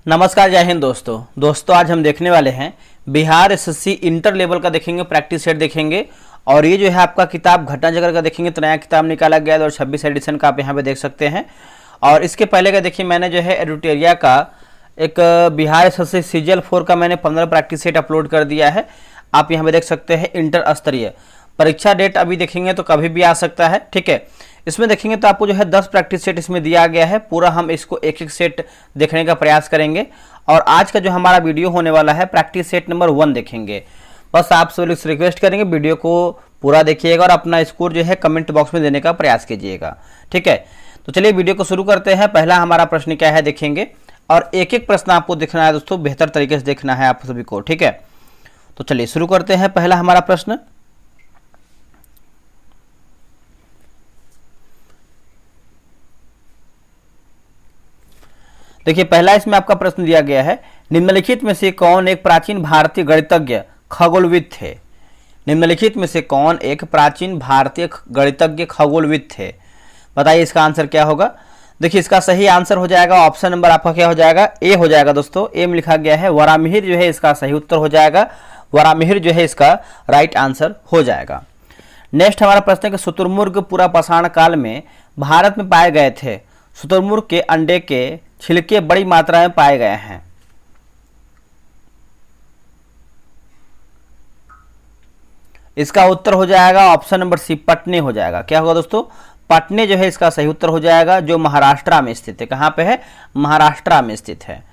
नमस्कार, जय हिंद दोस्तों आज हम देखने वाले हैं बिहार एसएससी इंटर लेवल का देखेंगे, प्रैक्टिस सेट देखेंगे। और ये जो है आपका किताब घटना जगर का देखेंगे, तो नया किताब निकाला गया है और 26 एडिशन का आप यहाँ पे देख सकते हैं। और इसके पहले का देखिए, मैंने जो है एडुटेरिया का एक बिहार एसएससी सीजीएल 4 का मैंने 15 प्रैक्टिस सेट अपलोड कर दिया है। आप यहाँ पे देख सकते हैं इंटर स्तरीय परीक्षा डेट अभी देखेंगे तो कभी भी आ सकता है, ठीक है। इसमें देखेंगे तो आपको जो है 10 प्रैक्टिस सेट इसमें दिया गया है। पूरा हम इसको एक एक सेट देखने का प्रयास करेंगे। और आज का जो हमारा वीडियो होने वाला है प्रैक्टिस सेट नंबर 1 देखेंगे। बस आप सभी से रिक्वेस्ट करेंगे वीडियो को पूरा देखिएगा और अपना स्कोर जो है कमेंट बॉक्स में देने का प्रयास कीजिएगा, ठीक है। तो चलिए वीडियो को शुरू करते हैं। पहला हमारा प्रश्न क्या है देखेंगे, और एक एक प्रश्न आपको देखना है दोस्तों, बेहतर तरीके से देखना है आप सभी को, ठीक है। तो चलिए शुरू करते हैं। पहला हमारा प्रश्न, देखिए पहला इसमें आपका प्रश्न दिया गया है, निम्नलिखित में से कौन एक प्राचीन भारतीय गणितज्ञ खगोलविद थे। निम्नलिखित में से कौन एक प्राचीन भारतीय गणितज्ञ खगोलविद थे, बताइए इसका आंसर क्या होगा। देखिए इसका सही आंसर हो जाएगा ऑप्शन नंबर आपका क्या हो जाएगा, ए हो जाएगा दोस्तों। ए में लिखा गया है वरामिहिर जो है इसका सही उत्तर हो जाएगा। वरामिहिर जो है इसका राइट आंसर हो जाएगा। नेक्स्ट हमारा प्रश्न है कि शुतुरमुर्ग पूरा पाषाण काल में भारत में पाए गए थे। शुतुरमुर्ग के अंडे के छिलके बड़ी मात्रा में पाए गए हैं। इसका उत्तर हो जाएगा ऑप्शन नंबर सी, पटने हो जाएगा। क्या होगा दोस्तों, पटने जो है इसका सही उत्तर हो जाएगा, जो महाराष्ट्र में स्थित है। कहां पे है, महाराष्ट्र में स्थित है।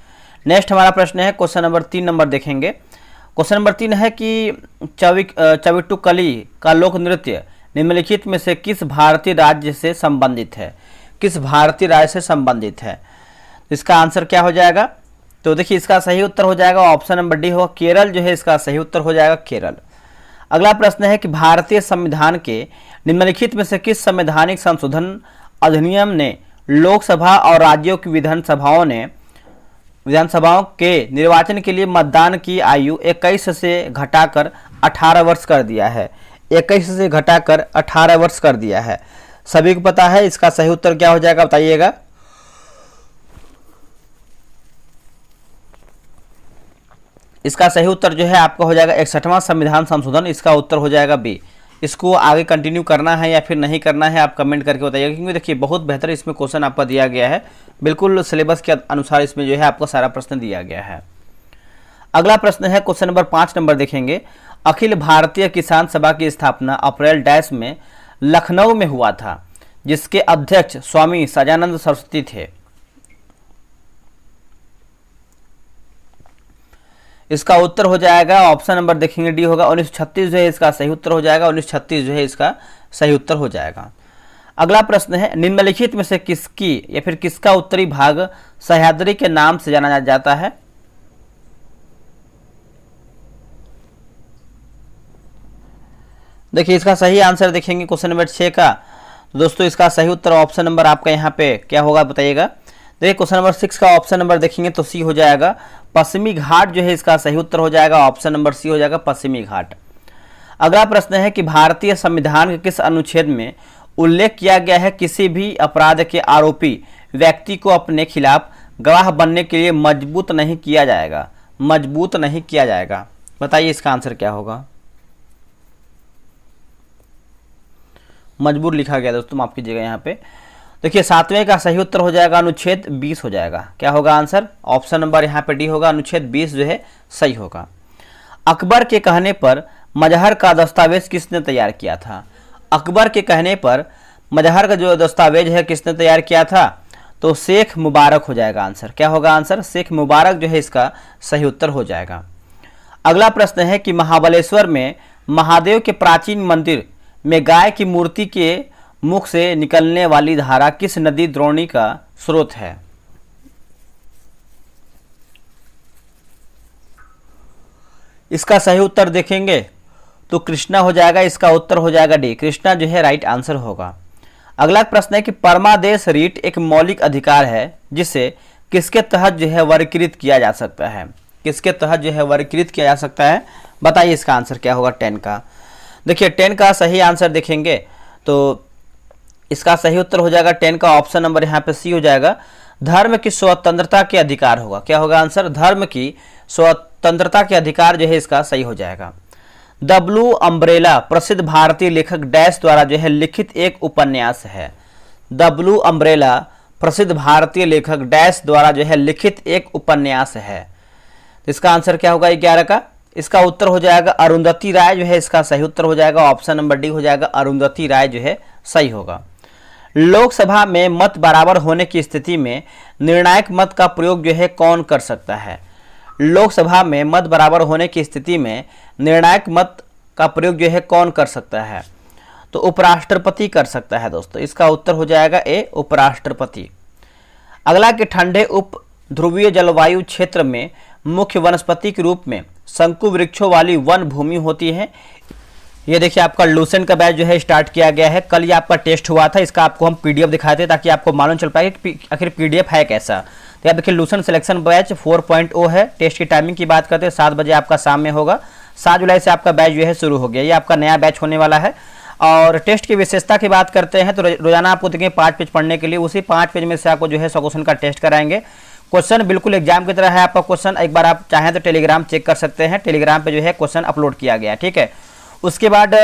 नेक्स्ट हमारा प्रश्न है क्वेश्चन नंबर 3 नंबर देखेंगे। क्वेश्चन नंबर 3 है कि चविटुकली का लोक नृत्य निम्नलिखित में से किस भारतीय राज्य से संबंधित है। किस भारतीय राज्य से संबंधित है, इसका आंसर क्या हो जाएगा। तो देखिए इसका सही उत्तर हो जाएगा ऑप्शन नंबर डी होगा, केरल जो है इसका सही उत्तर हो जाएगा, केरल। अगला प्रश्न है कि भारतीय संविधान के निम्नलिखित में से किस संवैधानिक संशोधन अधिनियम ने लोकसभा और राज्यों की विधानसभाओं के निर्वाचन के लिए मतदान की आयु 21 से घटाकर 18 वर्ष कर दिया है। 21 से घटाकर 18 वर्ष कर दिया है, सभी को पता है। इसका सही उत्तर क्या हो जाएगा बताइएगा। इसका सही उत्तर जो है आपका हो जाएगा 61वां संविधान संशोधन। इसका उत्तर हो जाएगा बी। इसको आगे कंटिन्यू करना है या फिर नहीं करना है आप कमेंट करके बताइएगा, क्योंकि देखिए बहुत बेहतर इसमें क्वेश्चन आपका दिया गया है, बिल्कुल सिलेबस के अनुसार इसमें जो है आपको सारा प्रश्न दिया गया है। अगला प्रश्न है क्वेश्चन नंबर 5 नंबर देखेंगे। अखिल भारतीय किसान सभा की स्थापना अप्रैल डैश में लखनऊ में हुआ था, जिसके अध्यक्ष स्वामी सजानंद सरस्वती थे। इसका उत्तर हो जाएगा ऑप्शन नंबर देखेंगे डी होगा, 1936 जो है इसका सही उत्तर हो जाएगा। 1936 जो है इसका सही उत्तर हो जाएगा। अगला प्रश्न है, निम्नलिखित में से किसकी या फिर किसका उत्तरी भाग सह्याद्री के नाम से जाना जाता है। देखिए इसका सही आंसर देखेंगे क्वेश्चन नंबर 6 का, तो दोस्तों इसका सही उत्तर ऑप्शन नंबर आपका यहाँ पे क्या होगा बताइएगा। देखिए क्वेश्चन नंबर 6 का ऑप्शन नंबर देखेंगे तो सी हो जाएगा, पश्चिमी घाट जो है इसका सही उत्तर हो जाएगा। ऑप्शन नंबर सी हो जाएगा, पश्चिमी घाट। अगला प्रश्न है कि भारतीय संविधान के किस अनुच्छेद में उल्लेख किया गया है किसी भी अपराध के आरोपी व्यक्ति को अपने खिलाफ गवाह बनने के लिए मजबूत नहीं किया जाएगा। मजबूत नहीं किया जाएगा, बताइए इसका आंसर क्या होगा। मजबूर लिखा गया दोस्तों, माफ कीजिएगा यहाँ पे। देखिए 7वें का सही उत्तर हो जाएगा अनुच्छेद 20 हो जाएगा। क्या होगा आंसर, ऑप्शन नंबर यहाँ पे डी होगा, अनुच्छेद 20 जो है सही होगा। अकबर के कहने पर मजहर का दस्तावेज किसने तैयार किया था। अकबर के कहने पर मजहर का जो दस्तावेज है किसने तैयार किया था, तो शेख मुबारक हो जाएगा आंसर। क्या होगा आंसर, शेख मुबारक जो है इसका सही उत्तर हो जाएगा। अगला प्रश्न है कि महाबलेश्वर में महादेव के प्राचीन मंदिर में गाय की मूर्ति के मुख से निकलने वाली धारा किस नदी द्रोणी का स्रोत है। इसका सही उत्तर देखेंगे तो कृष्णा हो जाएगा। इसका उत्तर हो जाएगा डी, कृष्णा जो है राइट आंसर होगा। अगला प्रश्न है कि परमादेश रीट एक मौलिक अधिकार है जिसे किसके तहत जो है वर्गीकृत किया जा सकता है। किसके तहत जो है वर्गीकृत किया जा सकता है, बताइए इसका आंसर क्या होगा 10 का। देखिए 10 का सही आंसर देखेंगे तो इसका सही उत्तर हो जाएगा 10 का ऑप्शन नंबर यहाँ पे सी हो जाएगा, धर्म की स्वतंत्रता के अधिकार होगा। क्या होगा आंसर? धर्म की स्वतंत्रता के अधिकार जो है इसका सही हो जाएगा। द ब्लू अम्ब्रेला प्रसिद्ध भारतीय लेखक डैश द्वारा जो है लिखित एक उपन्यास है। द ब्लू अम्ब्रेला प्रसिद्ध भारतीय लेखक डैश द्वारा जो है लिखित एक उपन्यास है। इसका आंसर क्या होगा 11 का? इसका उत्तर हो जाएगा अरुंधति राय जो है इसका सही उत्तर हो जाएगा। ऑप्शन नंबर डी हो जाएगा, अरुंधति राय जो है सही होगा। लोकसभा में मत बराबर होने की स्थिति में निर्णायक मत का प्रयोग जो है कौन कर सकता है? लोकसभा में मत बराबर होने की स्थिति में निर्णायक मत का प्रयोग जो है कौन कर सकता है? तो उपराष्ट्रपति कर सकता है दोस्तों। इसका उत्तर हो जाएगा ए, उपराष्ट्रपति। अगला कि ठंडे उप ध्रुवीय जलवायु क्षेत्र में मुख्य वनस्पति के रूप में शंकु वृक्षों वाली वन भूमि होती है। ये देखिए आपका लूसेंट का बैच जो है स्टार्ट किया गया है। कल ये आपका टेस्ट हुआ था, इसका आपको हम पीडीएफ दिखाए थे ताकि आपको मालूम चल पाए कि आखिर पीडीएफ है कैसा। तो आप देखिए लूसेंट सिलेक्शन बैच 4.0 है। टेस्ट की टाइमिंग की बात करते हैं 7 बजे आपका शाम में होगा। 7 जुलाई से आपका बैच जो है शुरू हो गया। ये आपका नया बैच होने वाला है। और टेस्ट की विशेषता की बात करते हैं तो रोजाना आपको देखेंगे 5 पेज पढ़ने के लिए, उसी 5 पेज में से आपको जो है 100 क्वेश्चन का टेस्ट कराएंगे। क्वेश्चन बिल्कुल एग्जाम की तरह है आपका क्वेश्चन। एक बार आप चाहें तो टेलीग्राम चेक कर सकते हैं, टेलीग्राम पे जो है क्वेश्चन अपलोड किया गया है, ठीक है। उसके बाद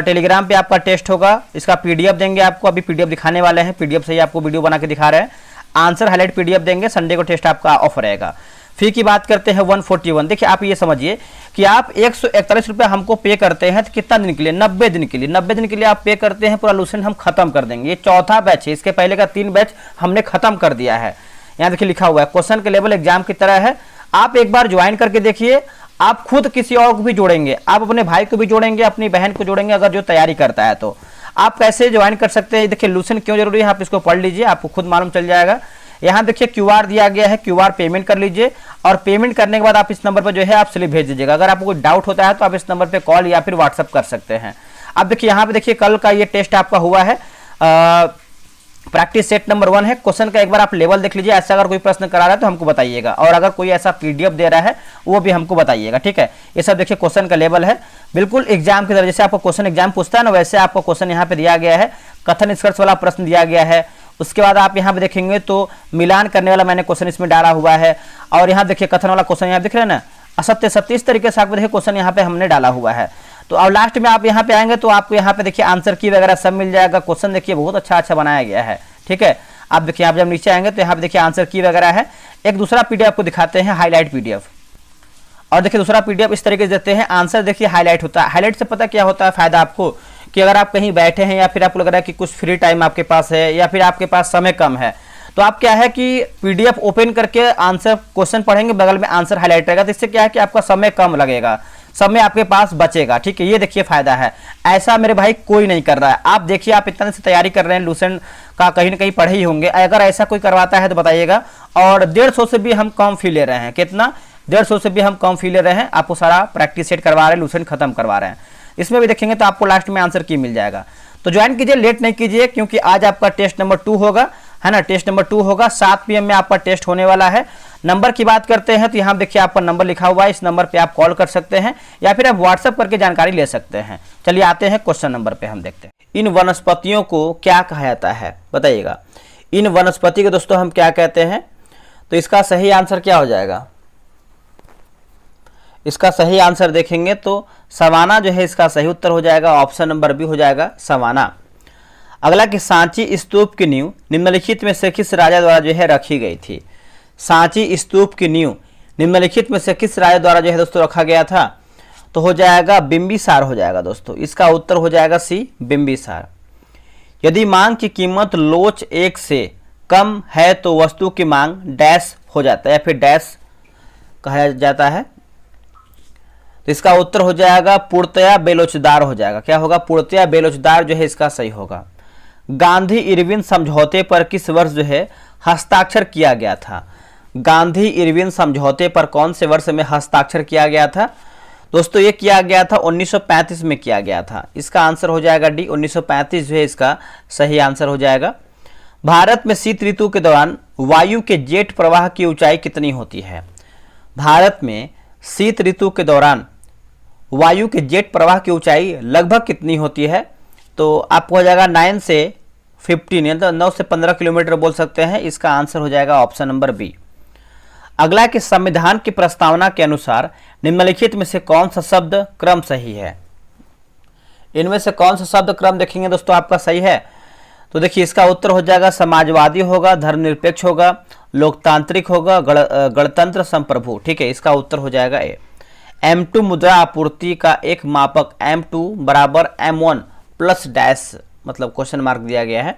टेलीग्राम पे आपका टेस्ट होगा, इसका पीडीएफ देंगे आपको। अभी पीडीएफ दिखाने वाले हैं, पीडीएफ से ही आपको वीडियो बना के दिखा रहे हैं। आंसर हाईलाइट पीडीएफ देंगे, संडे को टेस्ट आपका ऑफ रहेगा। फी की बात करते हैं 141। देखिए आप ये समझिए कि आप 141 रुपये हमको पे करते हैं तो कितना दिन के लिए? 90 दिन के लिए। 90 दिन के लिए आप पे करते हैं, पूरा लूसेंट हम खत्म कर देंगे। ये चौथा बैच है, इसके पहले का 3 बैच हमने खत्म कर दिया है। यहाँ देखिए लिखा हुआ है क्वेश्चन के लेवल एग्जाम की तरह है। आप एक बार ज्वाइन करके देखिए, आप खुद किसी और को भी जोड़ेंगे, आप अपने भाई को भी जोड़ेंगे, अपनी बहन को जोड़ेंगे अगर जो तैयारी करता है तो। आप कैसे ज्वाइन कर सकते हैं? देखिए लूसेंट क्यों जरूरी है आप इसको पढ़ लीजिए, आपको खुद मालूम चल जाएगा। यहाँ देखिए क्यूआर दिया गया है, क्यूआर पेमेंट कर लीजिए और पेमेंट करने के बाद आप इस नंबर पर जो है आप स्लिप भेज दीजिएगा। अगर आपको कोई डाउट होता है तो आप इस नंबर पे कॉल या फिर व्हाट्सअप कर सकते हैं। अब देखिए यहाँ पे देखिए कल का ये टेस्ट आपका हुआ है, प्रैक्टिस सेट नंबर 1 है। क्वेश्चन का एक बार आप लेवल देख लीजिए, ऐसा अगर कोई प्रश्न करा रहा है तो हमको बताइएगा, और अगर कोई ऐसा पीडीएफ दे रहा है वो भी हमको बताइएगा, ठीक है। ये सब देखिए क्वेश्चन का लेवल है, बिल्कुल एग्जाम की तरह। जैसे आपको क्वेश्चन एग्जाम पूछता है ना, वैसे आपको क्वेश्चन यहाँ पे दिया गया है। कथन निष्कर्ष वाला प्रश्न दिया गया है। उसके बाद आप यहाँ पे देखेंगे तो मिलान करने वाला मैंने क्वेश्चन इसमें डाला हुआ है। और यहाँ देखिए कथन वाला क्वेश्चन यहाँ दिख रहे हैं ना, असत्य सत्य, इस तरीके से आपको देखिए क्वेश्चन यहाँ पे हमने डाला हुआ है। तो अब लास्ट में आप यहाँ पे आएंगे तो आपको यहाँ पे देखिए आंसर की वगैरह सब मिल जाएगा। क्वेश्चन देखिए बहुत अच्छा बनाया गया है, ठीक है। आप देखिए आप जब नीचे आएंगे तो यहाँ पे देखिए आंसर की वगैरह है। एक दूसरा पीडीएफ आपको दिखाते हैं, हाईलाइट पीडीएफ। और देखिए दूसरा पीडीएफ इस तरीके से देते हैं, आंसर देखिए हाईलाइट होता है। हाईलाइट से पता क्या होता है फायदा आपको, कि अगर आप कहीं बैठे हैं या फिर आपको लग रहा है कि कुछ फ्री टाइम आपके पास है या फिर आपके पास समय कम है, तो आप क्या है कि पीडीएफ ओपन करके आंसर क्वेश्चन पढ़ेंगे, बगल में आंसर हाईलाइट रहेगा। तो इससे क्या है कि आपका समय कम लगेगा, समय आपके पास बचेगा, ठीक है। ये देखिए फायदा है। ऐसा मेरे भाई कोई नहीं कर रहा है। आप देखिए आप इतना से तैयारी कर रहे हैं, लूसेंट का कहीं ना कहीं पढ़े ही होंगे। अगर ऐसा कोई करवाता है तो बताइएगा। और 150 से भी हम कम फी ले रहे हैं। कितना? 150 से भी हम कम फी ले रहे हैं। आपको सारा प्रैक्टिस सेट करवा रहे हैं, लूसेंट खत्म करवा रहे हैं। इसमें भी देखेंगे तो आपको लास्ट में आंसर की मिल जाएगा। तो ज्वाइन कीजिए, लेट नहीं कीजिए, क्योंकि आज आपका टेस्ट नंबर 2 होगा, है ना। टेस्ट नंबर 2 होगा, 7 PM में आपका टेस्ट होने वाला है। नंबर की बात करते हैं तो यहाँ देखिए आपका नंबर लिखा हुआ है, इस नंबर पे आप कॉल कर सकते हैं या फिर आप व्हाट्सएप करके जानकारी ले सकते हैं। चलिए आते हैं क्वेश्चन नंबर पे, हम देखते हैं इन वनस्पतियों को क्या कहा जाता है, बताइएगा। इन वनस्पति को दोस्तों हम क्या कहते हैं? तो इसका सही आंसर क्या हो जाएगा? इसका सही आंसर देखेंगे तो सवाना जो है इसका सही उत्तर हो जाएगा। ऑप्शन नंबर बी हो जाएगा सवाना। अगला कि सांची स्तूप की नींव निम्नलिखित में से किस राजा द्वारा जो है रखी गई थी? सांची स्तूप की नींव निम्नलिखित में से किस राजा द्वारा जो है दोस्तों रखा गया था? तो हो जाएगा बिंबिसार हो जाएगा दोस्तों। इसका उत्तर हो जाएगा सी, बिंबिसार। यदि मांग की कीमत लोच 1 से कम है तो वस्तु की मांग डैश हो जाता है या फिर डैश कहा जाता है। तो इसका उत्तर हो जाएगा पूर्णतया बेलोचदार हो जाएगा। क्या होगा? पूर्णतया बेलोचदार जो है इसका सही होगा। गांधी इरविन समझौते पर किस वर्ष जो है हस्ताक्षर किया गया था? गांधी इरविन समझौते पर कौन से वर्ष में हस्ताक्षर किया गया था? दोस्तों ये किया गया था 1935 में किया गया था। इसका आंसर हो जाएगा डी, 1935 जो है इसका सही आंसर हो जाएगा। भारत में शीत ऋतु के दौरान वायु के जेट प्रवाह की ऊंचाई कितनी होती है? भारत में शीत ऋतु के दौरान वायु के जेट प्रवाह की ऊंचाई लगभग कितनी होती है? तो आपको हो जाएगा 9 से 15 यानी तो 9 से 15 किलोमीटर बोल सकते हैं। इसका आंसर हो जाएगा ऑप्शन नंबर बी। अगला कि संविधान की प्रस्तावना के अनुसार निम्नलिखित में से कौन सा शब्द क्रम सही है। इनमें से कौन सा शब्द क्रम देखेंगे दोस्तों आपका सही है, तो देखिए इसका उत्तर हो जाएगा समाजवादी होगा, धर्मनिरपेक्ष होगा, लोकतांत्रिक होगा, गणतंत्र संप्रभु। ठीक है, इसका उत्तर हो जाएगा ए। M2 मुद्रा आपूर्ति का एक मापक M2 बराबर M1 प्लस डैश, मतलब क्वेश्चन मार्क दिया गया है,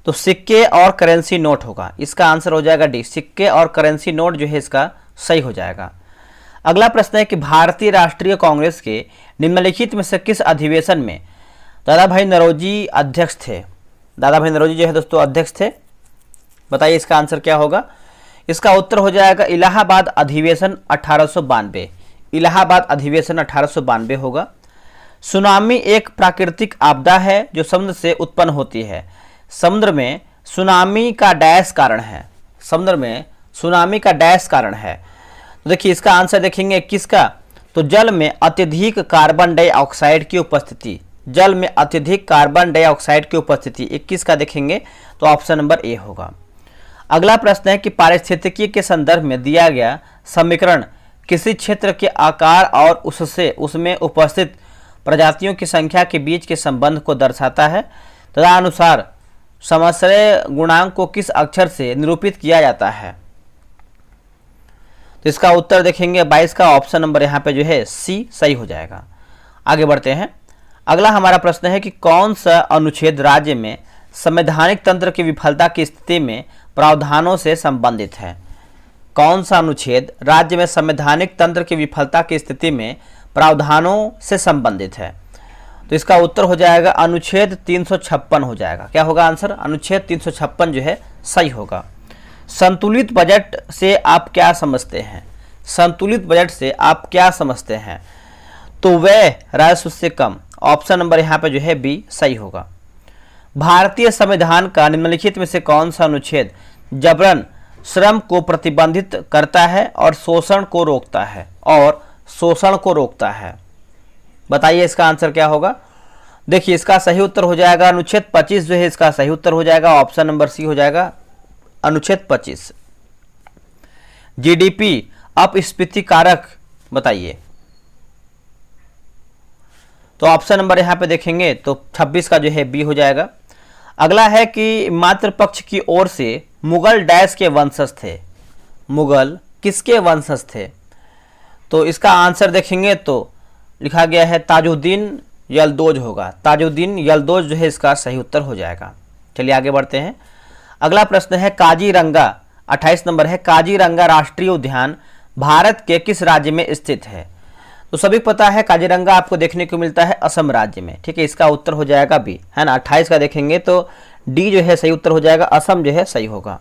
तो सिक्के और करेंसी नोट होगा। इसका आंसर हो जाएगा डी, सिक्के और करेंसी नोट जो है इसका सही हो जाएगा। अगला प्रश्न है कि भारतीय राष्ट्रीय कांग्रेस के निम्नलिखित में से किस अधिवेशन में दादा भाई नौरोजी अध्यक्ष थे। दादा भाई नौरोजी जो है दोस्तों अध्यक्ष थे, बताइए इसका आंसर क्या होगा। इसका उत्तर हो जाएगा इलाहाबाद अधिवेशन 1892। इलाहाबाद अधिवेशन 1892 होगा। सुनामी एक प्राकृतिक आपदा है जो समुद्र से उत्पन्न होती है। समुद्र में सुनामी का डैश कारण है। समुद्र में सुनामी का डैश कारण है, तो देखिए इसका आंसर देखेंगे किसका, तो जल में अत्यधिक कार्बन डाइऑक्साइड की उपस्थिति। जल में अत्यधिक कार्बन डाइऑक्साइड की उपस्थिति 21 का देखेंगे तो ऑप्शन नंबर ए होगा। अगला प्रश्न है कि पारिस्थितिकी के संदर्भ में दिया गया समीकरण किसी क्षेत्र के आकार और उससे उसमें उपस्थित प्रजातियों की संख्या के बीच के संबंध को दर्शाता है। तदनुसार समाश्रय गुणांक को किस अक्षर से निरूपित किया जाता है। तो इसका उत्तर देखेंगे 22 का ऑप्शन नंबर यहाँ पे जो है सी सही हो जाएगा। आगे बढ़ते हैं। अगला हमारा प्रश्न है कि कौन सा अनुच्छेद राज्य में संवैधानिक तंत्र की विफलता की स्थिति में प्रावधानों से संबंधित है। कौन सा अनुच्छेद राज्य में संवैधानिक तंत्र की विफलता की स्थिति में प्रावधानों से संबंधित है। तो इसका उत्तर हो जाएगा अनुच्छेद 356 हो जाएगा। क्या होगा आंसर, अनुच्छेद 356 जो है सही होगा। संतुलित बजट से आप क्या समझते हैं। संतुलित बजट से आप क्या समझते हैं, तो व्यय राजस्व से कम। ऑप्शन नंबर यहाँ पे जो है बी सही होगा। भारतीय संविधान का निम्नलिखित में से कौन सा अनुच्छेद जबरन श्रम को प्रतिबंधित करता है और शोषण को रोकता है, और शोषण को रोकता है। बताइए इसका आंसर क्या होगा। देखिए इसका सही उत्तर हो जाएगा अनुच्छेद 25 जो है इसका सही उत्तर हो जाएगा। ऑप्शन नंबर सी हो जाएगा अनुच्छेद 25। जीडीपी अपस्फीति कारक बताइए, तो ऑप्शन नंबर यहां पे देखेंगे तो 26 का जो है बी हो जाएगा। अगला है कि मातृपक्ष की ओर से मुगल डैश के वंशज थे। मुगल किसके वंशज थे, तो इसका आंसर देखेंगे तो लिखा गया है ताजुद्दीन यलदौज होगा। ताजुद्दीन यलदौज जो है इसका सही उत्तर हो जाएगा। चलिए आगे बढ़ते हैं। अगला प्रश्न है काजीरंगा 28 नंबर है, काजीरंगा राष्ट्रीय उद्यान भारत के किस राज्य में स्थित है। तो सभी पता है काजीरंगा आपको देखने को मिलता है असम राज्य में। ठीक है, इसका उत्तर हो जाएगा बी, है ना। 28 का देखेंगे तो डी जो है सही उत्तर हो जाएगा, असम जो है सही होगा।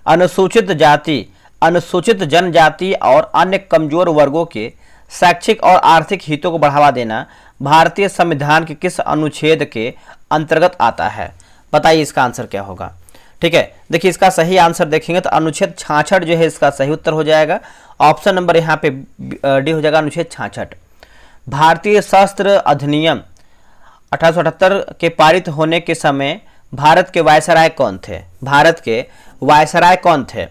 अनुसूचित जाति, अनुसूचित जनजाति और अन्य कमजोर वर्गों के शैक्षिक और आर्थिक हितों को बढ़ावा देना भारतीय संविधान के किस अनुच्छेद के अंतर्गत आता है। बताइए इसका आंसर क्या होगा। ठीक है, देखिए इसका सही आंसर देखेंगे तो अनुच्छेद 66 जो है इसका सही उत्तर हो जाएगा। ऑप्शन नंबर यहाँ पे डी हो जाएगा, अनुच्छेद 66। भारतीय शस्त्र अधिनियम 1878 के पारित होने के समय भारत के वायसराय कौन थे। भारत के वायसराय कौन थे,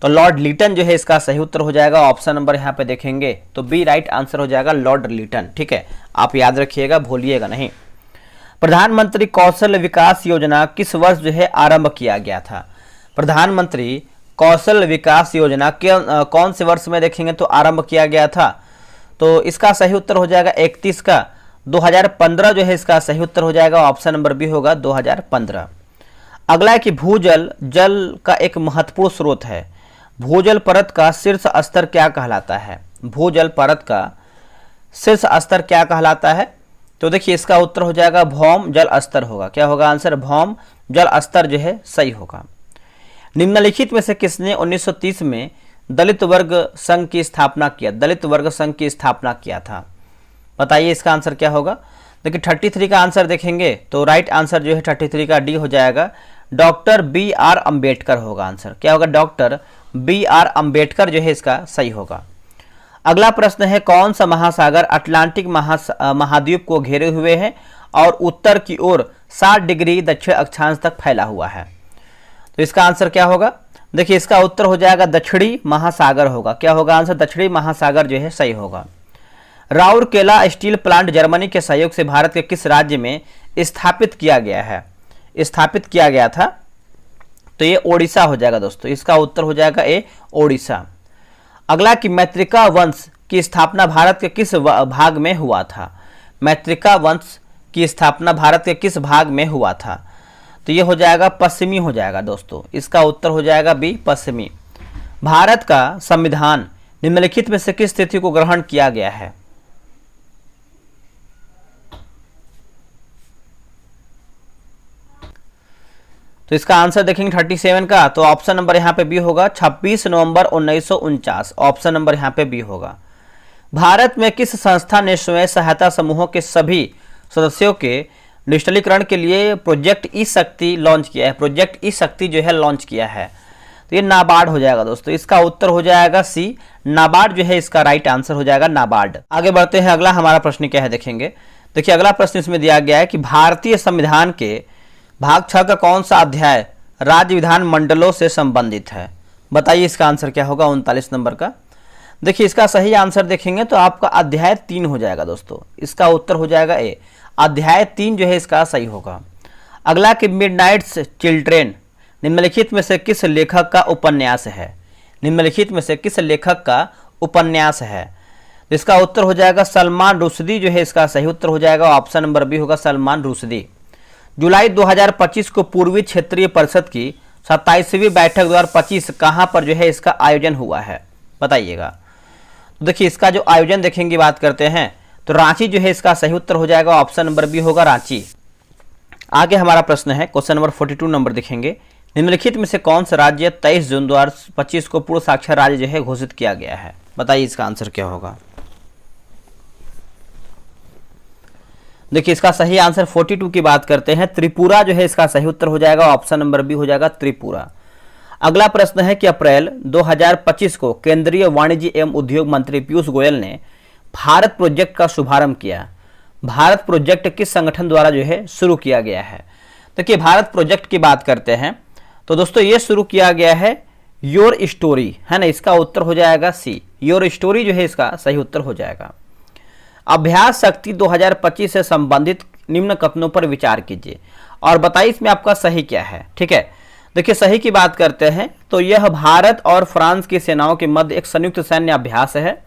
तो लॉर्ड लिटन जो है इसका सही उत्तर हो जाएगा। ऑप्शन नंबर यहाँ पे देखेंगे तो बी राइट आंसर हो जाएगा, लॉर्ड लिटन। ठीक है, आप याद रखिएगा, भूलिएगा नहीं। प्रधानमंत्री कौशल विकास योजना किस वर्ष जो है आरंभ किया गया था। प्रधानमंत्री कौशल विकास योजना कौन से वर्ष में देखेंगे तो आरंभ किया गया था, तो इसका सही उत्तर हो जाएगा 31 का 2015 जो है इसका सही उत्तर हो जाएगा। ऑप्शन नंबर बी होगा 2015। अगला है कि भूजल जल का एक महत्वपूर्ण स्रोत है। भूजल परत का शीर्ष स्तर क्या कहलाता है। भूजल परत का शीर्ष स्तर क्या कहलाता है, तो देखिए इसका उत्तर हो जाएगा भौम जल स्तर होगा। क्या होगा आंसर, भौम जल स्तर जो है सही होगा। निम्नलिखित में से किसने 1930 में दलित वर्ग संघ की स्थापना किया। दलित वर्ग संघ की स्थापना किया था, बताइए इसका आंसर क्या होगा। देखिए 33 का आंसर देखेंगे तो राइट आंसर जो है 33 का डी हो जाएगा, डॉक्टर बी आर अम्बेडकर होगा आंसर। क्या होगा, डॉक्टर बी आर अम्बेडकर जो है इसका सही होगा। अगला प्रश्न है कौन सा महासागर अटलांटिक महाद्वीप को घेरे हुए है और उत्तर की ओर 60 डिग्री दक्षिण अक्षांश तक फैला हुआ है। तो इसका आंसर क्या होगा? देखिए इसका उत्तर हो जाएगा दक्षिणी महासागर होगा। क्या होगा आंसर? दक्षिणी महासागर जो है सही होगा। राउरकेला स्टील प्लांट जर्मनी के सहयोग से भारत के किस राज्य में स्थापित किया गया है? स्थापित किया गया था, तो ये ओडिशा हो जाएगा दोस्तों। इसका उत्तर हो जाएगा ए ओडिशा। अगला कि मैत्रिका वंश की स्थापना भारत के किस भाग में हुआ था? मैत्रिका वंश की स्थापना भारत के किस भाग में हुआ था? तो ये हो जाएगा पश्चिमी हो जाएगा दोस्तों। इसका उत्तर हो जाएगा बी पश्चिमी। भारत का संविधान निम्नलिखित में से किस तिथि को ग्रहण किया गया है? तो इसका आंसर देखेंगे 37 का, तो ऑप्शन नंबर यहाँ पे बी होगा 26 नवंबर 1949। ऑप्शन नंबर यहाँ पे बी होगा। भारत में किस संस्था ने स्वयं सहायता समूहों के सभी सदस्यों के डिजिटलीकरण के लिए प्रोजेक्ट ई शक्ति लॉन्च किया है? प्रोजेक्ट ई शक्ति जो है लॉन्च किया है, तो ये नाबार्ड हो जाएगा दोस्तों। इसका उत्तर हो जाएगा सी नाबार्ड जो है इसका राइट आंसर हो जाएगा नाबार्ड। आगे बढ़ते हैं, अगला हमारा प्रश्न क्या है देखेंगे। देखिए अगला प्रश्न इसमें दिया गया है कि भारतीय संविधान के भाग 6 का कौन सा अध्याय राज्य विधान मंडलों से संबंधित है? बताइए इसका आंसर क्या होगा 39 नंबर का। देखिए इसका सही आंसर देखेंगे तो आपका अध्याय 3 हो जाएगा दोस्तों। इसका उत्तर हो जाएगा ए अध्याय 3 जो है इसका सही होगा। अगला कि मिडनाइट्स चिल्ड्रेन निम्नलिखित में से किस लेखक का उपन्यास है? निम्नलिखित में से किस लेखक का उपन्यास है? इसका उत्तर हो जाएगा सलमान रुश्दी जो है इसका सही उत्तर हो जाएगा। ऑप्शन नंबर बी होगा सलमान रुश्दी। जुलाई 2025 को पूर्वी क्षेत्रीय परिषद की 27वीं बैठक 2025 कहां पर जो है इसका आयोजन हुआ है? बताइएगा। तो देखिए इसका जो आयोजन देखेंगे बात करते हैं तो रांची जो है इसका सही उत्तर हो जाएगा। ऑप्शन नंबर बी होगा रांची। आगे हमारा प्रश्न है क्वेश्चन नंबर 42 नंबर देखेंगे। निम्नलिखित में से कौन सा राज्य 23 जून 2025 को पूर्व साक्षर राज्य जो है घोषित किया गया है? बताइए इसका आंसर क्या होगा। देखिए इसका सही आंसर 42 की बात करते हैं त्रिपुरा जो है इसका सही उत्तर हो जाएगा। ऑप्शन नंबर बी हो जाएगा त्रिपुरा। अगला प्रश्न है कि अप्रैल 2025 को केंद्रीय वाणिज्य एवं उद्योग मंत्री पीयूष गोयल ने भारत प्रोजेक्ट का शुभारंभ किया। भारत प्रोजेक्ट किस संगठन द्वारा जो है शुरू किया गया है? देखिए भारत प्रोजेक्ट की बात करते हैं तो दोस्तों ये शुरू किया गया है योर स्टोरी है ना। इसका उत्तर हो जाएगा सी योर स्टोरी जो है इसका सही उत्तर हो जाएगा। अभ्यास शक्ति 2025 से संबंधित निम्न कथनों पर विचार कीजिए और बताइए इसमें आपका सही क्या है। ठीक है, देखिए सही की बात करते हैं तो यह भारत और फ्रांस की सेनाओं के मध्य एक संयुक्त सैन्य अभ्यास है।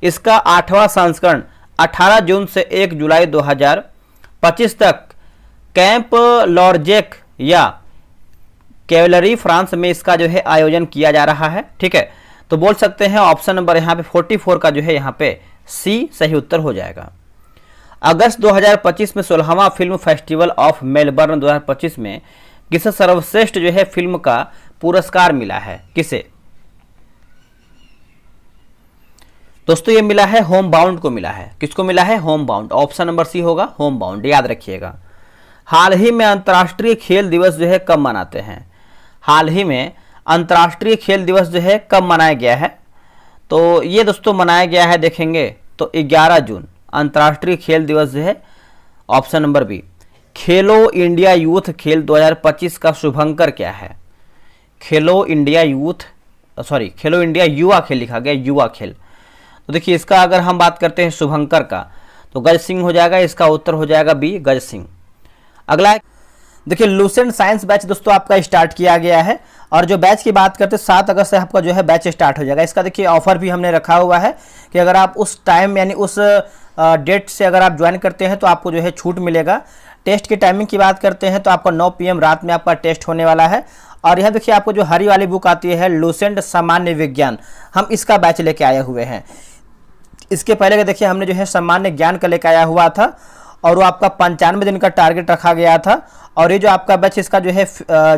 इसका 8वां संस्करण 18 जून से 1 जुलाई 2025 तक कैंप लॉर्जेक या कैवलरी फ्रांस में इसका जो है आयोजन किया जा रहा है। ठीक है, तो बोल सकते हैं ऑप्शन नंबर यहाँ पे 44 का जो है यहाँ पे सी सही उत्तर हो जाएगा। अगस्त 2025 में 16वां फिल्म फेस्टिवल ऑफ मेलबर्न 2025 में किसे सर्वश्रेष्ठ जो है फिल्म का पुरस्कार मिला है? किसे? दोस्तों ये मिला है होम बाउंड को मिला है। किसको मिला है? Home bound. Option number C होगा होम बाउंड, याद रखिएगा। हाल ही में अंतर्राष्ट्रीय खेल दिवस जो है कब मनाते हैं? हाल ही में अंतर्राष्ट्रीय खेल दिवस जो है कब मनाया गया है? तो ये दोस्तों मनाया गया है देखेंगे तो 11 जून अंतर्राष्ट्रीय खेल दिवस जो है। Option number B. Khelo India youth Khel 2025 का शुभंकर क्या है? खेलो इंडिया युवा खेल लिखा गया, युवा खेल। तो देखिए इसका अगर हम बात करते हैं शुभंकर का तो गज सिंह हो जाएगा। इसका उत्तर हो जाएगा बी गज सिंह। अगला देखिए लूसेंट साइंस बैच दोस्तों आपका स्टार्ट किया गया है और जो बैच की बात करते हैं 7 अगस्त से आपका जो है बैच स्टार्ट हो जाएगा। इसका देखिए ऑफर भी हमने रखा हुआ है कि अगर आप उस टाइम यानी उस डेट से अगर आप ज्वाइन करते हैं तो आपको जो है छूट मिलेगा। टेस्ट की टाइमिंग की बात करते हैं तो आपका 9 PM रात में आपका टेस्ट होने वाला है। और यह देखिए आपको जो हरी वाली बुक आती है लूसेंट सामान्य विज्ञान, हम इसका बैच लेके आए हुए हैं। इसके पहले का देखिए हमने जो है सामान्य ज्ञान का लेके आया हुआ था और वो आपका 95 दिन का टारगेट रखा गया था। और ये जो आपका बैच इसका जो है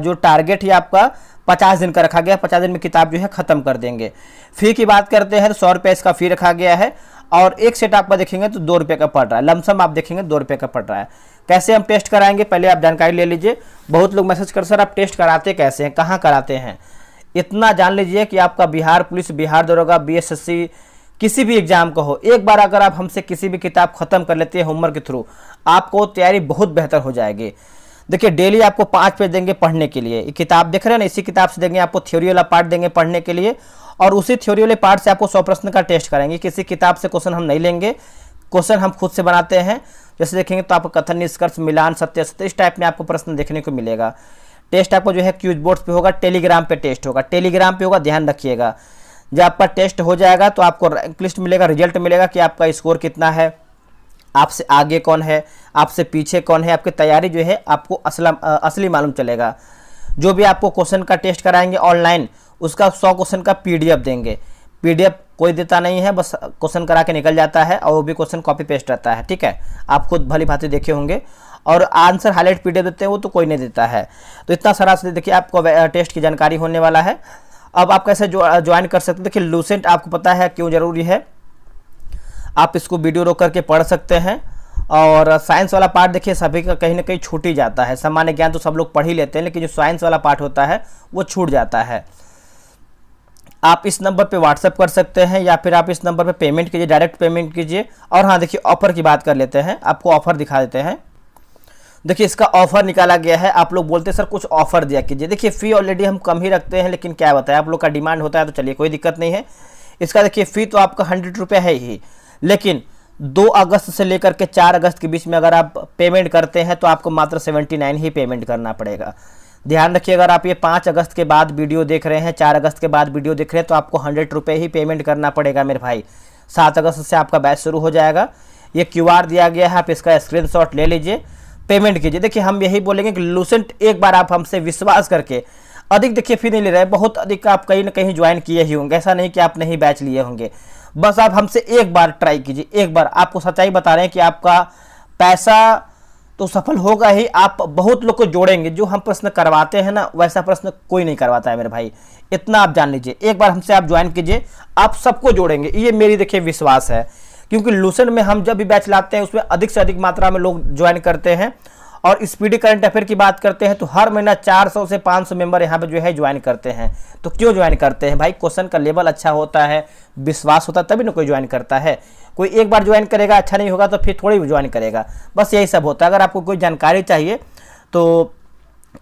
जो टारगेट है आपका 50 दिन का रखा गया। 50 दिन में किताब जो है खत्म कर देंगे। फी की बात करते हैं तो 100 रुपये इसका फी रखा गया है और एक सेट आपका देखेंगे तो 2 रुपये का पड़ रहा है। लमसम आप देखेंगे 2 रुपये का पड़ रहा है। कैसे हम टेस्ट कराएंगे पहले आप जानकारी ले लीजिए। बहुत लोग मैसेज कर सर आप टेस्ट कराते कैसे हैं, कहाँ कराते हैं? इतना जान लीजिए कि आपका बिहार पुलिस, बिहार दरोगा, BSSC किसी भी एग्जाम का हो, एक बार अगर आप हमसे किसी भी किताब खत्म कर लेते हैं होमवर्क के थ्रू, आपको तैयारी बहुत बेहतर हो जाएगी। देखिए डेली आपको 5 पेज देंगे पढ़ने के लिए। किताब देख रहे हैं ना, इसी किताब से देंगे आपको थ्योरी वाला पार्ट देंगे पढ़ने के लिए, और उसी थ्योरी वाले पार्ट से आपको 100 प्रश्न का टेस्ट कराएंगे। किसी किताब से क्वेश्चन हम नहीं लेंगे, क्वेश्चन हम खुद से बनाते हैं। जैसे देखेंगे तो आपको कथन, निष्कर्ष, मिलान, सत्य असत्य, इस टाइप में आपको प्रश्न देखने को मिलेगा। टेस्ट आपको जो है क्यूज बोर्ड पे होगा, टेलीग्राम पे टेस्ट होगा, टेलीग्राम पे होगा, ध्यान रखिएगा। जब आपका टेस्ट हो जाएगा तो आपको रैंक लिस्ट मिलेगा, रिजल्ट मिलेगा कि आपका स्कोर कितना है, आपसे आगे कौन है, आपसे पीछे कौन है, आपकी तैयारी जो है आपको असली मालूम चलेगा। जो भी आपको क्वेश्चन का टेस्ट कराएंगे ऑनलाइन, उसका 100 क्वेश्चन का PDF देंगे। PDF कोई देता नहीं है, बस क्वेश्चन करा के निकल जाता है, और वो भी क्वेश्चन कॉपी पेस्ट रहता है, ठीक है। आप खुद भली भांति देखे होंगे। और आंसर हाईलाइट PDF देते हैं, वो तो कोई नहीं देता है। तो इतना सारा से देखिए आपको टेस्ट की जानकारी होने वाला है। अब आप कैसे ज्वाइन कर सकते हैं, देखिए लूसेंट आपको पता है क्यों ज़रूरी है, आप इसको वीडियो रोक करके पढ़ सकते हैं। और साइंस वाला पार्ट देखिए सभी का कहीं ना कहीं छूट ही जाता है। सामान्य ज्ञान तो सब लोग पढ़ ही लेते हैं, लेकिन जो साइंस वाला पार्ट होता है वो छूट जाता है। आप इस नंबर पे व्हाट्सएप कर सकते हैं, या फिर आप इस नंबर पे पेमेंट कीजिए, डायरेक्ट पेमेंट कीजिए। और हाँ देखिए ऑफर की बात कर लेते हैं, आपको ऑफर दिखा देते हैं। देखिए इसका ऑफर निकाला गया है। आप लोग बोलते हैं सर कुछ ऑफर दिया कीजिए। देखिए फ़ी ऑलरेडी हम कम ही रखते हैं, लेकिन क्या बताएं, आप लोग का डिमांड होता है तो चलिए कोई दिक्कत नहीं है। इसका देखिए फ़ी तो आपका 100 रुपये है ही, लेकिन 2 अगस्त से लेकर के 4 अगस्त के बीच में अगर आप पेमेंट करते हैं तो आपको मात्र 79 ही पेमेंट करना पड़ेगा। ध्यान रखिए, अगर आप ये 5 अगस्त के बाद वीडियो देख रहे हैं, 4 अगस्त के बाद वीडियो देख रहे हैं, तो आपको 100 रुपये ही पेमेंट करना पड़ेगा मेरे भाई। 7 अगस्त से आपका बैच शुरू हो जाएगा। ये QR दिया गया है, आप इसका स्क्रीनशॉट ले लीजिए, पेमेंट कीजिए। देखिए हम यही बोलेंगे कि लूसेंट एक बार आप हमसे विश्वास करके, अधिक देखिए फी नहीं ले रहे हैं, बहुत अधिक आप कहीं ना कहीं ज्वाइन किए ही होंगे, ऐसा नहीं कि आप नहीं बैच लिए होंगे। बस आप हमसे एक बार ट्राई कीजिए, एक बार। आपको सच्चाई बता रहे हैं कि आपका पैसा तो सफल होगा ही, आप बहुत लोग को जोड़ेंगे। जो हम प्रश्न करवाते हैं ना, वैसा प्रश्न कोई नहीं करवाता है मेरे भाई, इतना आप जान लीजिए। एक बार हमसे आप ज्वाइन कीजिए, आप सबको जोड़ेंगे, ये मेरी देखिए विश्वास है। क्योंकि लूसेंट में हम जब भी बैच लाते हैं उसमें अधिक से अधिक मात्रा में लोग ज्वाइन करते हैं। और स्पीडी करंट अफेयर की बात करते हैं तो हर महीना 400 से 500 मेंबर यहाँ पे जो है ज्वाइन करते हैं। तो क्यों ज्वाइन करते हैं भाई? क्वेश्चन का लेवल अच्छा होता है, विश्वास होता है, तभी ना कोई ज्वाइन करता है। कोई एक बार ज्वाइन करेगा, अच्छा नहीं होगा तो फिर थोड़ी ज्वाइन करेगा। बस यही सब होता है। अगर आपको कोई जानकारी चाहिए तो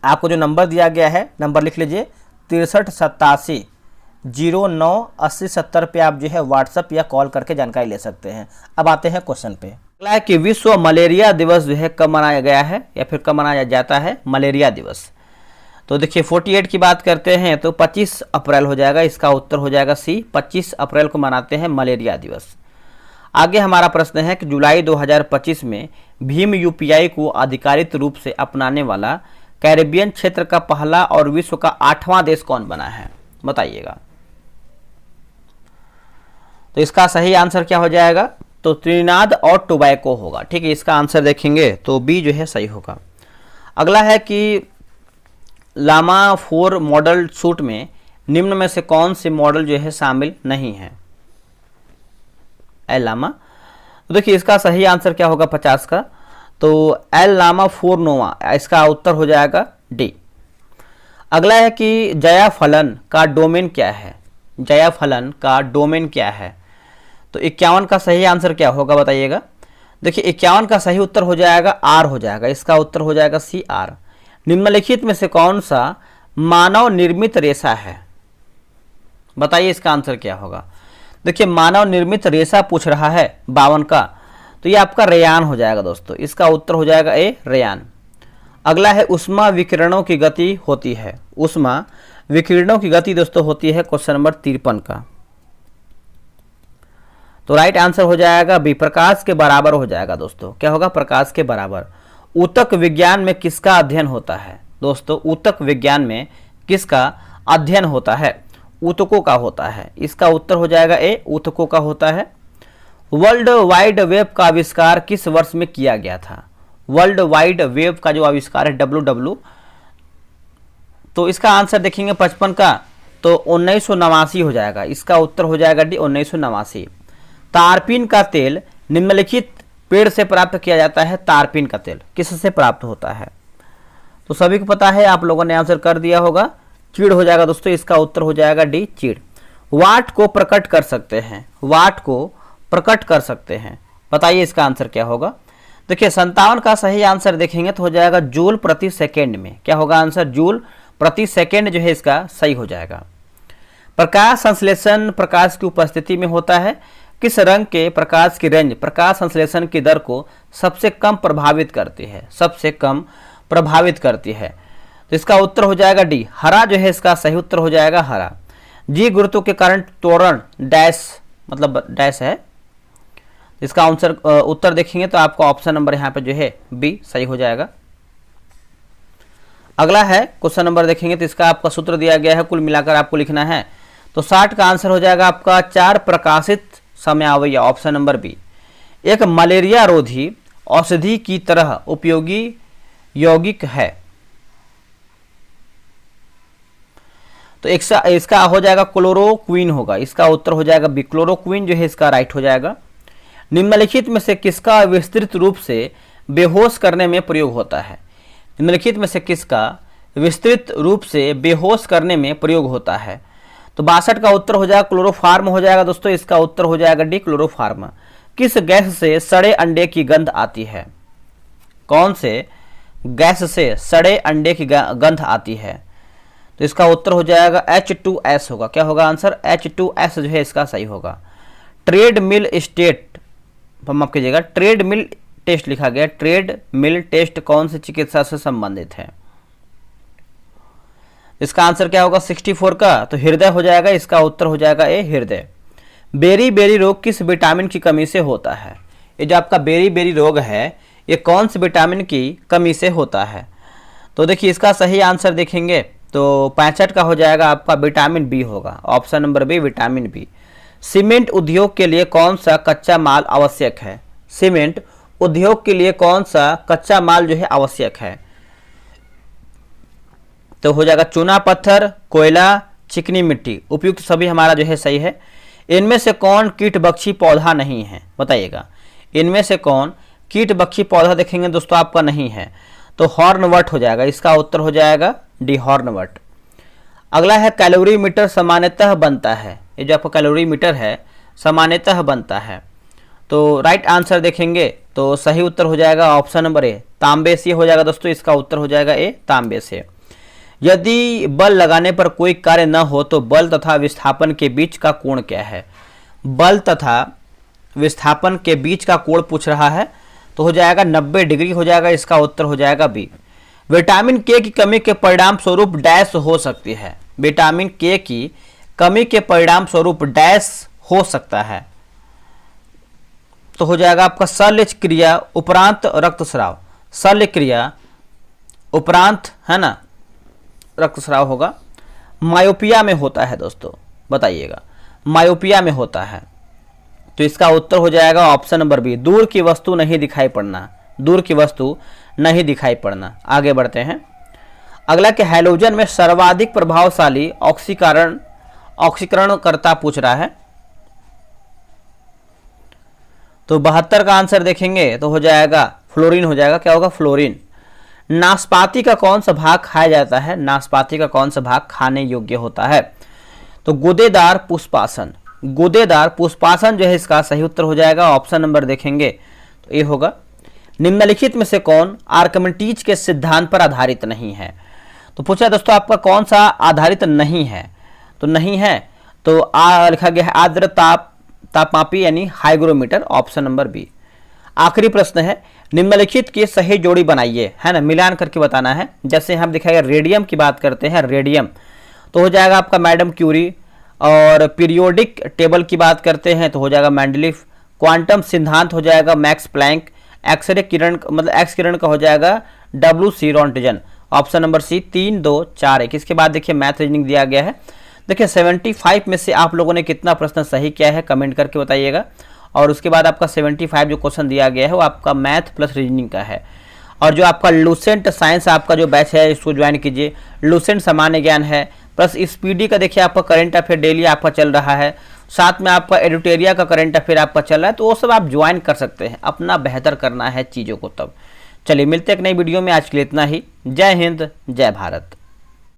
आपको जो नंबर दिया गया है, नंबर लिख लीजिए 6387098070 पे आप जो है व्हाट्सअप या कॉल करके जानकारी ले सकते हैं। अब आते हैं क्वेश्चन पे। अगला है कि विश्व मलेरिया दिवस जो है कब मनाया गया है या फिर कब मनाया जाता है मलेरिया दिवस? तो देखिए 48 की बात करते हैं तो 25 अप्रैल हो जाएगा। इसका उत्तर हो जाएगा सी, 25 अप्रैल को मनाते हैं मलेरिया दिवस। आगे हमारा प्रश्न है कि जुलाई 2025 में भीम UPI को आधिकारिक रूप से अपनाने वाला कैरेबियन क्षेत्र का पहला और विश्व का 8वां देश कौन बना है? बताइएगा। तो इसका सही आंसर क्या हो जाएगा? तो त्रिनाद और टोबैको होगा। ठीक है, इसका आंसर देखेंगे तो बी जो है सही होगा। अगला है कि लामा 4 मॉडल सूट में निम्न में से कौन से मॉडल जो है शामिल नहीं है? एल लामा। तो देखिए इसका सही आंसर क्या होगा 50 का? तो एल लामा 4 नोवा, इसका उत्तर हो जाएगा डी। अगला है कि जयाफलन का डोमेन क्या है? जयाफलन का डोमेन क्या है? तो 51 का सही आंसर क्या होगा बताइएगा। देखिए 51 का सही उत्तर हो जाएगा आर हो जाएगा। इसका उत्तर हो जाएगा सी, आर। निम्नलिखित में से कौन सा मानव निर्मित रेशा है? बताइए इसका आंसर क्या होगा। देखिए मानव निर्मित रेशा पूछ रहा है 52 का, तो ये आपका रेयान हो जाएगा दोस्तों। इसका उत्तर हो जाएगा ए, रेयान। अगला है उष्मा विकिरणों की गति होती है। उष्मा विकिरणों की गति दोस्तों होती है क्वेश्चन नंबर 53 का। तो राइट आंसर हो जाएगा बी, प्रकाश के बराबर हो जाएगा दोस्तों। क्या होगा? प्रकाश के बराबर। ऊतक विज्ञान में किसका अध्ययन होता है? दोस्तों ऊतक विज्ञान में किसका अध्ययन होता है? ऊतकों का होता है। इसका उत्तर हो जाएगा ए, ऊतकों का होता है। वर्ल्ड वाइड वेब का आविष्कार किस वर्ष में किया गया था? वर्ल्ड वाइड वेब का जो आविष्कार है WW, तो इसका आंसर देखेंगे 55 का, तो 1989 हो जाएगा। इसका उत्तर हो जाएगा डी, 1989। तारपीन का तेल निम्नलिखित पेड़ से प्राप्त किया जाता है। तारपीन का तेल किससे प्राप्त होता है? तो सभी को पता है, आप लोगों ने आंसर कर दिया होगा। चीड़ हो जाएगा दोस्तों। इसका उत्तर हो जाएगा डी, चीड़। वाट को प्रकट कर सकते हैं। वाट को प्रकट कर सकते हैं, बताइए इसका आंसर क्या होगा। देखिए 57 का सही आंसर देखेंगे तो हो जाएगा जूल प्रति सेकेंड में। क्या होगा आंसर? जूल प्रति सेकेंड जो है इसका सही हो जाएगा। प्रकाश संश्लेषण प्रकाश की उपस्थिति में होता है। किस रंग के प्रकाश की रेंज प्रकाश संश्लेषण की दर को सबसे कम प्रभावित करती है? सबसे कम प्रभावित करती है। तो इसका उत्तर हो जाएगा डी, हरा जो है इसका सही उत्तर हो जाएगा हरा। जी गुरुत्व के कारण त्वरण डैश मतलब डैश है। इसका आंसर उत्तर देखेंगे तो आपका ऑप्शन नंबर यहाँ पे जो है बी सही हो जाएगा। अगला है क्वेश्चन नंबर देखेंगे तो इसका आपका सूत्र दिया गया है, कुल मिलाकर आपको लिखना है। तो 60 का आंसर हो जाएगा आपका 4 प्रकाशित समयावयव, ऑप्शन नंबर बी। एक मलेरिया रोधी औषधि की तरह उपयोगी यौगिक है। तो इसका हो जाएगा क्लोरोक्वीन होगा। इसका उत्तर हो जाएगा बी, क्लोरोक्वीन जो है इसका राइट हो जाएगा। निम्नलिखित में से किसका विस्तृत रूप से बेहोश करने में प्रयोग होता है? निम्नलिखित में से किसका विस्तृत रूप से बेहोश करने में प्रयोग होता है? तो 62 का उत्तर हो जाएगा क्लोरोफार्म हो जाएगा दोस्तों। इसका उत्तर हो जाएगा डी, क्लोरोफार्म। किस गैस से सड़े अंडे की गंध आती है? कौन से गैस से सड़े अंडे की गंध आती है? तो इसका उत्तर हो जाएगा H2S होगा। क्या होगा आंसर? H2S जो है इसका सही होगा। ट्रेड मिल स्टेट, माफ कीजिएगा, ट्रेड मिल टेस्ट लिखा गया। ट्रेड मिल टेस्ट कौन सी चिकित्सा से संबंधित है? इसका आंसर क्या होगा 64 का? तो हृदय हो जाएगा। इसका उत्तर हो जाएगा ए, हृदय। बेरी बेरी रोग किस विटामिन की कमी से होता है? ये जो आपका बेरी बेरी रोग है ये कौन से विटामिन की कमी से होता है? तो देखिए इसका सही आंसर देखेंगे तो 65 का हो जाएगा आपका विटामिन बी होगा, option number B, vitamin B. Cement उद्योग के लिए कौन सा कच्चा माल आवश्यक है? सीमेंट उद्योग के लिए कौन सा कच्चा माल जो है आवश्यक है? तो हो जाएगा चूना पत्थर, कोयला, चिकनी मिट्टी। उपयुक्त सभी हमारा जो है सही है। इनमें से कौन कीटभक्षी पौधा नहीं है? बताइएगा, इनमें से कौन कीटभक्षी पौधा देखेंगे दोस्तों आपका नहीं है? तो हॉर्नवट हो जाएगा। इसका उत्तर हो जाएगा डी, हॉर्नवट। अगला है कैलोरीमीटर सामान्यतः बनता है। ये जो आपका कैलोरीमीटर है सामान्यतः बनता है। तो राइट आंसर देखेंगे तो सही उत्तर हो जाएगा ऑप्शन नंबर ए, तांबे से हो जाएगा दोस्तों। इसका उत्तर हो जाएगा ए, तांबे से। यदि बल लगाने पर कोई कार्य न हो तो बल तथा विस्थापन के बीच का कोण क्या है? बल तथा विस्थापन के बीच का कोण पूछ रहा है तो हो जाएगा 90 डिग्री हो जाएगा। इसका उत्तर हो जाएगा बी। विटामिन के की कमी के परिणाम स्वरूप डैश हो सकती है। विटामिन के की कमी के परिणाम स्वरूप डैश हो सकता है। तो हो जाएगा आपका शल्य क्रिया उपरांत रक्तस्राव। शल्य क्रिया उपरांत है ना रक्तस्राव होगा। मायोपिया में होता है दोस्तों, बताइएगा, मायोपिया में होता है। तो इसका उत्तर हो जाएगा ऑप्शन नंबर बी, दूर की वस्तु नहीं दिखाई पड़ना। दूर की वस्तु नहीं दिखाई पड़ना। आगे बढ़ते हैं। अगला के हैलोजन में सर्वाधिक प्रभावशाली ऑक्सीकरणकर्ता पूछ रहा है। तो 72 का आंसर देखेंगे तो हो जाएगा फ्लोरीन हो जाएगा। क्या होगा? फ्लोरीन। नाशपाती का कौन सा भाग खाया जाता है? नाशपाती का कौन सा भाग खाने योग्य होता है? तो गुदेदार पुष्पासन। गुदेदार पुष्पासन जो है इसका सही उत्तर हो जाएगा। ऑप्शन नंबर देखेंगे तो ये होगा। निम्नलिखित में से कौन आर्किमिडीज के सिद्धांत पर आधारित नहीं है? तो पूछा दोस्तों आपका कौन सा आधारित नहीं है? तो नहीं है तो लिखा गया है आर्द्र तापमापी यानी हाइग्रोमीटर, ऑप्शन नंबर बी। आखिरी प्रश्न है, निम्नलिखित की सही जोड़ी बनाइए, है ना, मिलान करके बताना है। जैसे हम दिखाएगा रेडियम की बात करते हैं, रेडियम तो हो जाएगा आपका मैडम क्यूरी। और पीरियोडिक टेबल की बात करते हैं तो हो जाएगा मेंडलीफ। क्वांटम सिद्धांत हो जाएगा मैक्स प्लैंक। एक्सरे किरण मतलब एक्स किरण का हो जाएगा WC Roentgen, option number C. 3, 2, 4, 1। इसके बाद देखिए मैथ रीजनिंग दिया गया है। देखिए 75 में से आप लोगों ने कितना प्रश्न सही किया है कमेंट करके बताइएगा। और उसके बाद आपका 75 जो क्वेश्चन दिया गया है वो आपका मैथ प्लस रीजनिंग का है। और जो आपका लूसेंट साइंस आपका जो बैच है इसको ज्वाइन कीजिए। लूसेंट सामान्य ज्ञान है प्लस स्पीडी का देखिए आपका करंट अफेयर डेली आपका चल रहा है। साथ में आपका एडिटोरिया का करंट अफेयर आपका चल रहा है। तो वो सब आप ज्वाइन कर सकते हैं, अपना बेहतर करना है चीज़ों को। तब चलिए मिलते हैं एक नई वीडियो में। आज के लिए इतना ही। जय हिंद, जय भारत।